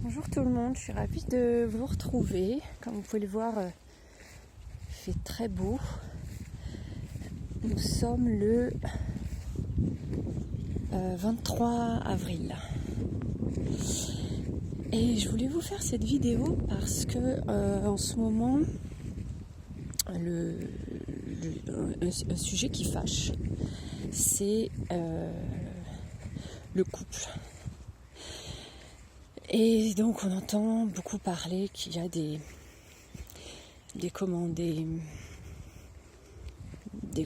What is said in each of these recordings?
Bonjour tout le monde, je suis ravie de vous retrouver. Comme vous pouvez le voir, il fait très beau. Nous sommes le 23 avril. Et je voulais vous faire cette vidéo parce que en ce moment, un sujet qui fâche, c'est le couple. Et donc on entend beaucoup parler qu'il y a des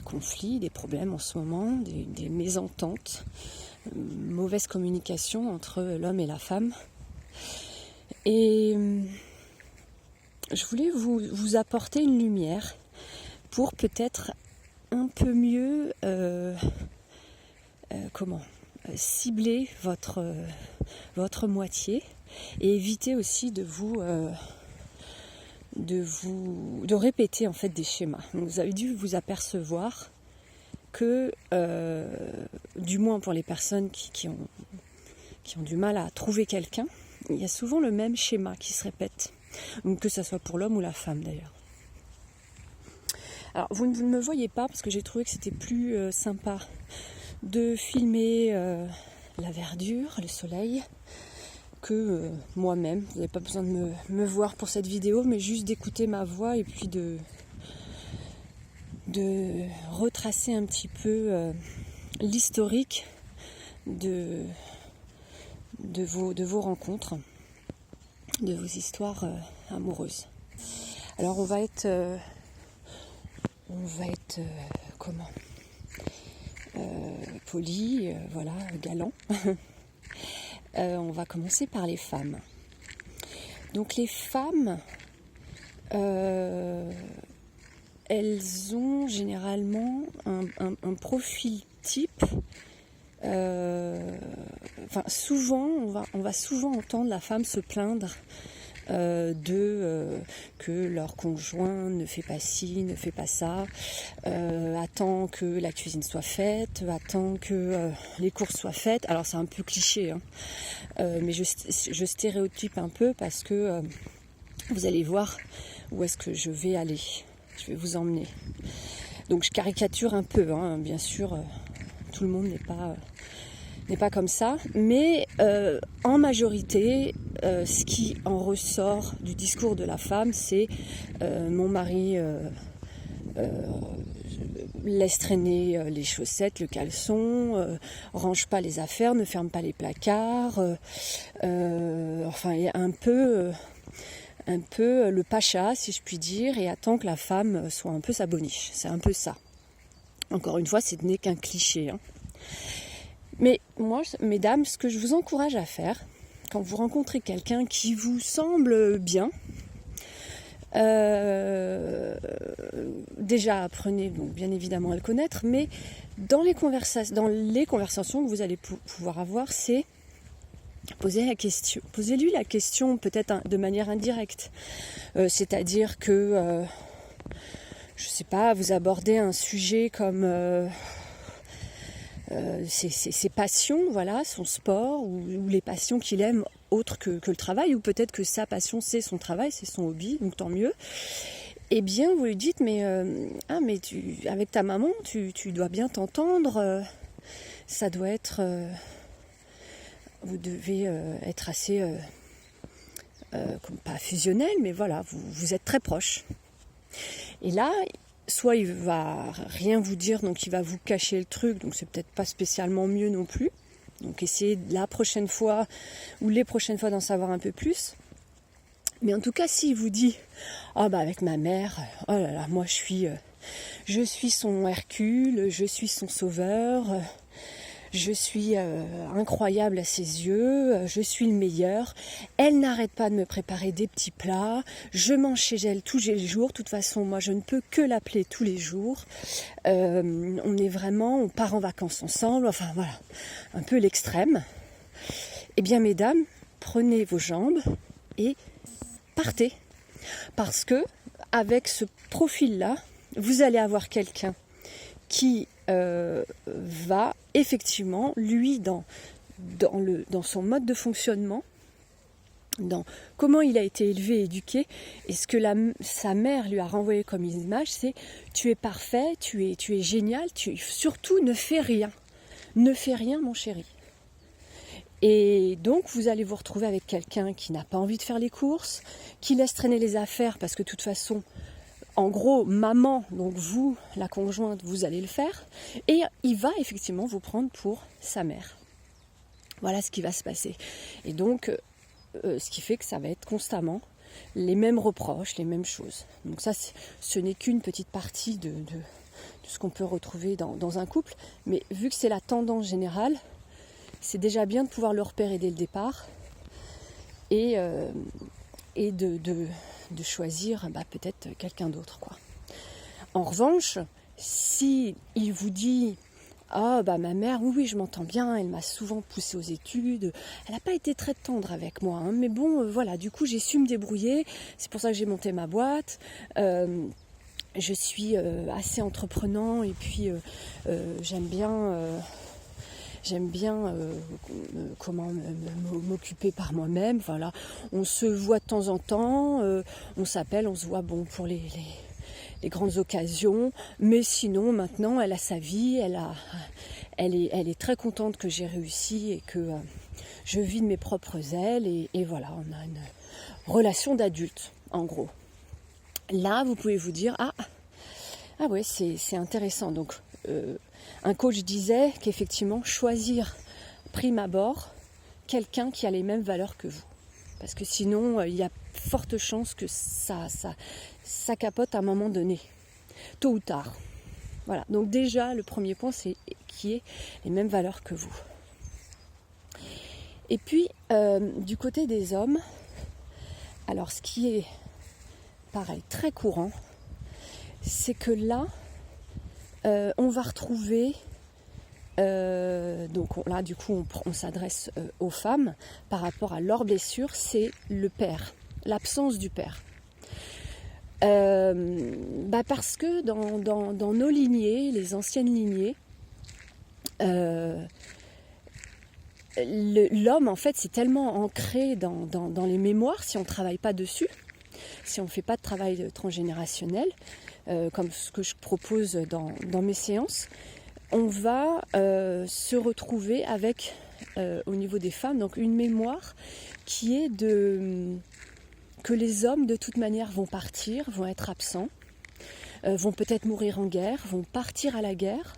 conflits, des problèmes en ce moment, des mésententes, mauvaise communication entre l'homme et la femme. Et je voulais vous apporter une lumière pour peut-être un peu mieux cibler votre moitié et éviter aussi de répéter en fait des schémas. Donc, vous avez dû vous apercevoir que, du moins pour les personnes qui ont du mal à trouver quelqu'un, il y a souvent le même schéma qui se répète, donc que ce soit pour l'homme ou la femme d'ailleurs. Alors vous ne me voyez pas parce que j'ai trouvé que c'était plus sympa de filmer la verdure, le soleil, que moi-même. Vous n'avez pas besoin de me voir pour cette vidéo, mais juste d'écouter ma voix et puis de retracer un petit peu l'historique de vos rencontres, de vos histoires amoureuses. Alors on va être poli, voilà, galant. On va commencer par les femmes. Donc les femmes, elles ont généralement un profil type. Souvent, on va souvent entendre la femme se plaindre que leur conjoint ne fait pas ci, ne fait pas ça, attend que la cuisine soit faite, attend que les courses soient faites. Alors c'est un peu cliché, hein, mais je stéréotype un peu parce que vous allez voir où est-ce que je vais aller. Je vais vous emmener. Donc je caricature un peu, hein, bien sûr, tout le monde n'est pas comme ça, mais en majorité, ce qui en ressort du discours de la femme, c'est mon mari laisse traîner les chaussettes, le caleçon, range pas les affaires, ne ferme pas les placards, enfin il y a un peu le pacha, si je puis dire, et attend que la femme soit un peu sa boniche. C'est un peu ça. Encore une fois, ce n'est qu'un cliché, hein. Mais moi, mesdames, ce que je vous encourage à faire, quand vous rencontrez quelqu'un qui vous semble bien, déjà apprenez donc bien évidemment à le connaître, mais dans les conversations que vous allez pouvoir avoir, c'est posez-lui la question peut-être de manière indirecte, c'est-à-dire que je sais pas, vous abordez un sujet comme ses passions, voilà, son sport ou les passions qu'il aime autres que le travail, ou peut-être que sa passion c'est son travail, c'est son hobby, donc tant mieux. Eh bien vous lui dites mais avec ta maman tu dois bien t'entendre, ça doit être vous devez être assez pas fusionnel, mais voilà, vous êtes très proches. Et là, soit il va rien vous dire, donc il va vous cacher le truc, donc c'est peut-être pas spécialement mieux non plus. Donc essayez la prochaine fois ou les prochaines fois d'en savoir un peu plus. Mais en tout cas, s'il vous dit avec ma mère, oh là là, moi je suis son Hercule, je suis son sauveur, je suis incroyable à ses yeux, je suis le meilleur, elle n'arrête pas de me préparer des petits plats, je mange chez elle tous les jours, de toute façon moi je ne peux que l'appeler tous les jours, on part en vacances ensemble, enfin voilà, un peu l'extrême. Eh bien mesdames, prenez vos jambes et partez, parce que avec ce profil-là, vous allez avoir quelqu'un qui va effectivement, lui, dans son mode de fonctionnement, dans comment il a été élevé, éduqué, et ce que sa mère lui a renvoyé comme image, c'est tu es parfait, tu es génial, surtout ne fais rien. Ne fais rien mon chéri. Et donc vous allez vous retrouver avec quelqu'un qui n'a pas envie de faire les courses, qui laisse traîner les affaires parce que de toute façon, en gros, maman, donc vous, la conjointe, vous allez le faire, et il va effectivement vous prendre pour sa mère. Voilà ce qui va se passer. Et donc, ce qui fait que ça va être constamment les mêmes reproches, les mêmes choses. Donc ça, ce n'est qu'une petite partie de ce qu'on peut retrouver dans un couple, mais vu que c'est la tendance générale, c'est déjà bien de pouvoir le repérer dès le départ et de choisir peut-être quelqu'un d'autre, quoi. En revanche, si il vous dit ah ma mère, oui je m'entends bien, elle m'a souvent poussée aux études, elle n'a pas été très tendre avec moi, hein, mais bon voilà, du coup j'ai su me débrouiller, c'est pour ça que j'ai monté ma boîte, je suis assez entreprenant et puis j'aime bien comment m'occuper par moi-même. Voilà, on se voit de temps en temps, on s'appelle, on se voit pour les grandes occasions, mais sinon maintenant elle a sa vie, elle est très contente que j'ai réussi et que je vis de mes propres ailes et voilà, on a une relation d'adulte en gros. Là vous pouvez vous dire ah ouais c'est intéressant. Donc un coach disait qu'effectivement choisir prime abord quelqu'un qui a les mêmes valeurs que vous, parce que sinon il y a forte chance que ça capote à un moment donné, tôt ou tard. Voilà, donc déjà le premier point c'est qui ait les mêmes valeurs que vous. Et puis du côté des hommes, alors ce qui est pareil très courant, c'est que là on va retrouver donc là du coup on s'adresse aux femmes par rapport à leurs blessures, c'est le père, l'absence du père. Parce que dans nos lignées, les anciennes lignées, l'homme en fait c'est tellement ancré dans les mémoires, si on ne travaille pas dessus, si on ne fait pas de travail transgénérationnel, comme ce que je propose dans mes séances, on va se retrouver avec, au niveau des femmes, donc une mémoire qui est que les hommes de toute manière vont partir, vont être absents, vont peut-être mourir en guerre, vont partir à la guerre.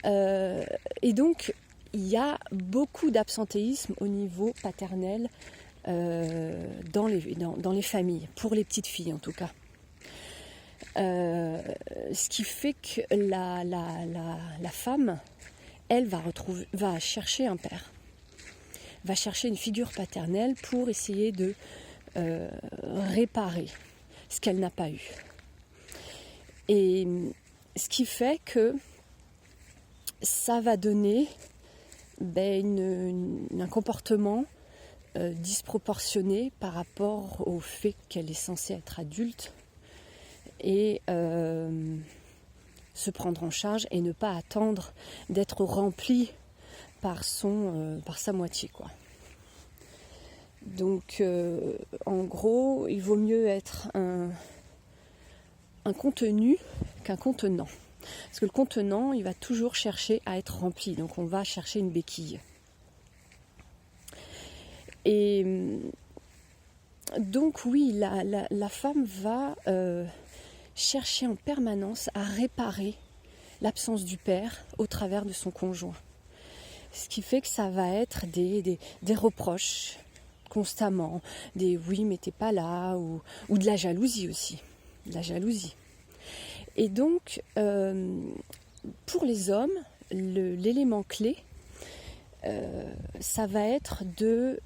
Et donc il y a beaucoup d'absentéisme au niveau paternel dans les familles, pour les petites filles en tout cas. Ce qui fait que la femme, elle va chercher un père, va chercher une figure paternelle pour essayer de réparer ce qu'elle n'a pas eu. Et ce qui fait que ça va donner un comportement disproportionné par rapport au fait qu'elle est censée être adulte et se prendre en charge et ne pas attendre d'être remplie par sa moitié, quoi. Donc en gros il vaut mieux être un contenu qu'un contenant, parce que le contenant il va toujours chercher à être rempli, donc on va chercher une béquille. Et donc oui, la femme va chercher en permanence à réparer l'absence du père au travers de son conjoint. Ce qui fait que ça va être des reproches constamment, des oui mais t'es pas là, ou de la jalousie aussi, de la jalousie. Et donc pour les hommes, l'élément clé, ça va être de,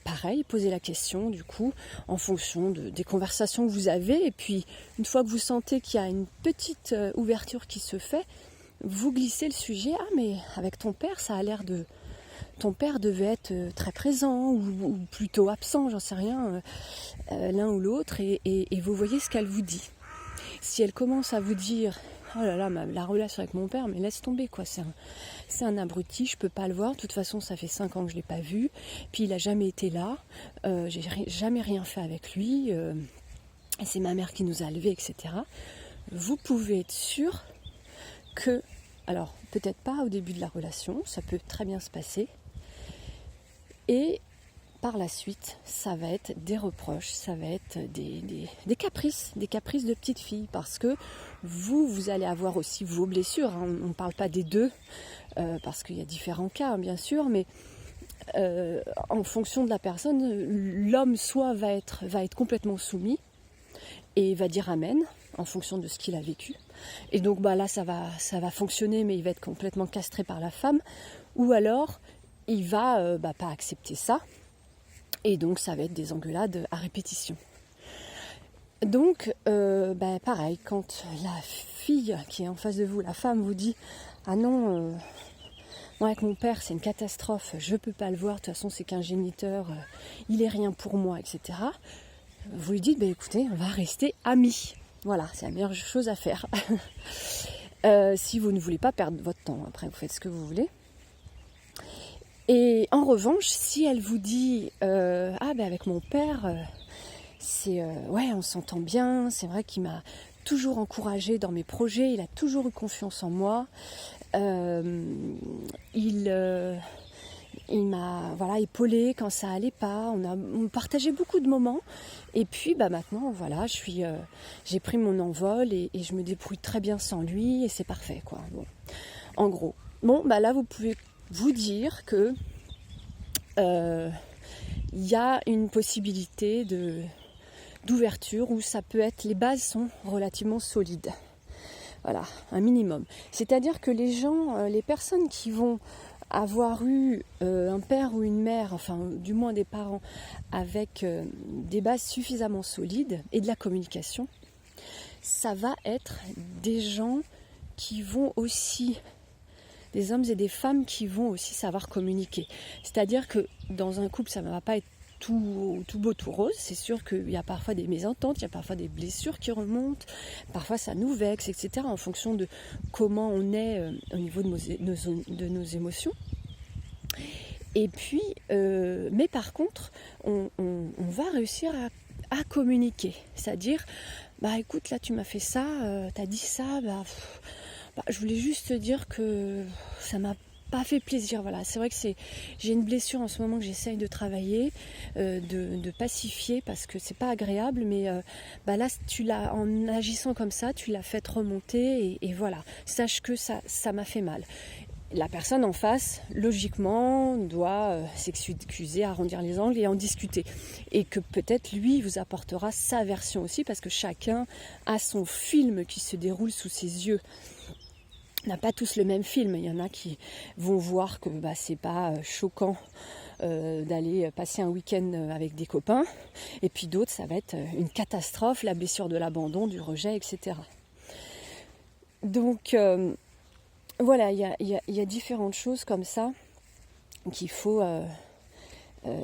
pareil, poser la question du coup en fonction des conversations que vous avez, et puis une fois que vous sentez qu'il y a une petite ouverture qui se fait, vous glissez le sujet. Ah mais avec ton père ça a l'air de... Ton père devait être très présent ou plutôt absent, j'en sais rien, l'un ou l'autre, et vous voyez ce qu'elle vous dit. Si elle commence à vous dire oh là là, la relation avec mon père, mais laisse tomber quoi, c'est un abruti, je peux pas le voir, de toute façon ça fait 5 ans que je l'ai pas vu, puis il a jamais été là, j'ai jamais rien fait avec lui, c'est ma mère qui nous a élevés, etc. Vous pouvez être sûr que, alors peut-être pas au début de la relation, ça peut très bien se passer, et par la suite, ça va être des reproches, ça va être des caprices de petite fille, parce que vous allez avoir aussi vos blessures, hein. On ne parle pas des deux, parce qu'il y a différents cas, hein, bien sûr, mais en fonction de la personne, l'homme soit va être complètement soumis, et va dire amen, en fonction de ce qu'il a vécu. Et donc là, ça va fonctionner, mais il va être complètement castré par la femme, ou alors, il va pas accepter ça, et donc ça va être des engueulades à répétition. Donc, pareil, quand la fille qui est en face de vous, la femme, vous dit « Ah non, moi avec mon père c'est une catastrophe, je peux pas le voir, de toute façon c'est qu'un géniteur, il est rien pour moi, etc. » Vous lui dites « Écoutez, on va rester amis. » Voilà, c'est la meilleure chose à faire. Si vous ne voulez pas perdre votre temps, après vous faites ce que vous voulez. Et en revanche, si elle vous dit avec mon père, on s'entend bien, c'est vrai qu'il m'a toujours encouragée dans mes projets, il a toujours eu confiance en moi, il m'a épaulée quand ça allait pas, on partageait beaucoup de moments, et puis maintenant j'ai pris mon envol et je me débrouille très bien sans lui et c'est parfait quoi. Bon. En gros, là vous pouvez vous dire que y a une possibilité d'ouverture où ça peut être, les bases sont relativement solides. Voilà, un minimum. C'est-à-dire que les personnes qui vont avoir eu un père ou une mère, enfin du moins des parents, avec des bases suffisamment solides et de la communication, ça va être des gens qui vont aussi, des hommes et des femmes qui vont aussi savoir communiquer. C'est-à-dire que dans un couple, ça ne va pas être tout beau, tout rose. C'est sûr qu'il y a parfois des mésententes, il y a parfois des blessures qui remontent, parfois ça nous vexe, etc. en fonction de comment on est au niveau de nos émotions. Et puis, mais par contre, on va réussir à communiquer. C'est-à-dire, écoute, là tu m'as fait ça, t'as dit ça, je voulais juste te dire que ça m'a pas fait plaisir. Voilà, c'est vrai que j'ai une blessure en ce moment que j'essaye de travailler, de pacifier parce que c'est pas agréable, mais là en agissant comme ça, tu l'as fait remonter et voilà. Sache que ça m'a fait mal. La personne en face, logiquement, doit s'excuser, arrondir les angles et en discuter. Et que peut-être lui vous apportera sa version aussi, parce que chacun a son film qui se déroule sous ses yeux. On n'a pas tous le même film. Il y en a qui vont voir que c'est pas choquant d'aller passer un week-end avec des copains. Et puis d'autres, ça va être une catastrophe, la blessure de l'abandon, du rejet, etc. Donc voilà, il y a différentes choses comme ça qu'il faut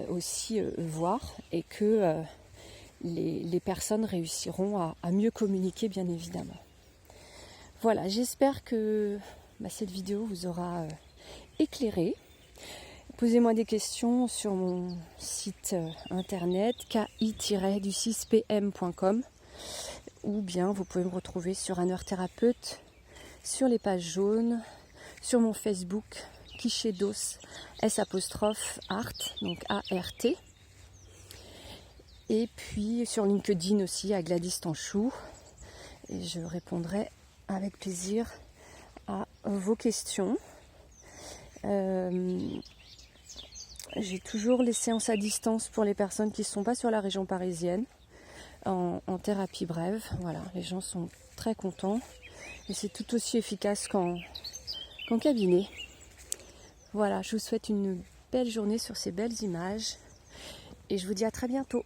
aussi voir, et que les personnes réussiront à mieux communiquer, bien évidemment. Voilà, j'espère que cette vidéo vous aura éclairé. Posez-moi des questions sur mon site internet ki-du6pm.com, ou bien vous pouvez me retrouver sur Anne Thérapeute, sur les pages jaunes, sur mon Facebook Kishedos S''art, donc A-R-T, et puis sur LinkedIn aussi à Gladys Tanchou, et je répondrai avec plaisir à vos questions. J'ai toujours les séances à distance pour les personnes qui ne sont pas sur la région parisienne, en thérapie brève. Voilà, les gens sont très contents et c'est tout aussi efficace qu'en cabinet. Voilà, je vous souhaite une belle journée sur ces belles images et je vous dis à très bientôt.